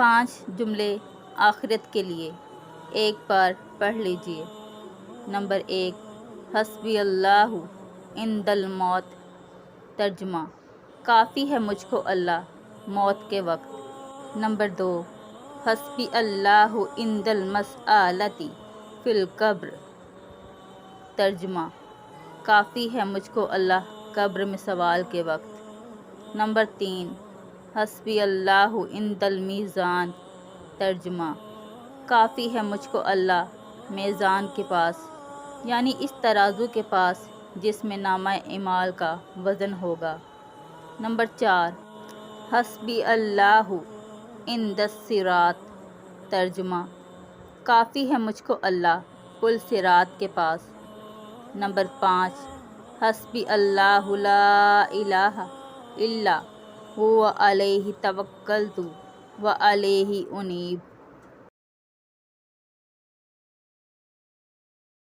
5 جملے آخرت کے لیے ایک بار پڑھ لیجئے۔ نمبر 1، حسبی اللہ عند الموت۔ ترجمہ: کافی ہے مجھ کو اللہ موت کے وقت۔ نمبر 2، حسبی اللہ عند المسألۃ فی القبر۔ ترجمہ: کافی ہے مجھ کو اللہ قبر میں سوال کے وقت۔ نمبر 3، حسبی اللہ عند المیزان۔ ترجمہ: کافی ہے مجھ کو اللہ میزان کے پاس، یعنی اس ترازو کے پاس جس میں نامہ اعمال کا وزن ہوگا۔ نمبر 4، حسبی اللہ عند الصراط۔ ترجمہ: کافی ہے مجھ کو اللہ پل صراط کے پاس۔ نمبر 5، حسبی اللہ لا الہ الا هو علیہ توکلت وعلیہ انیب۔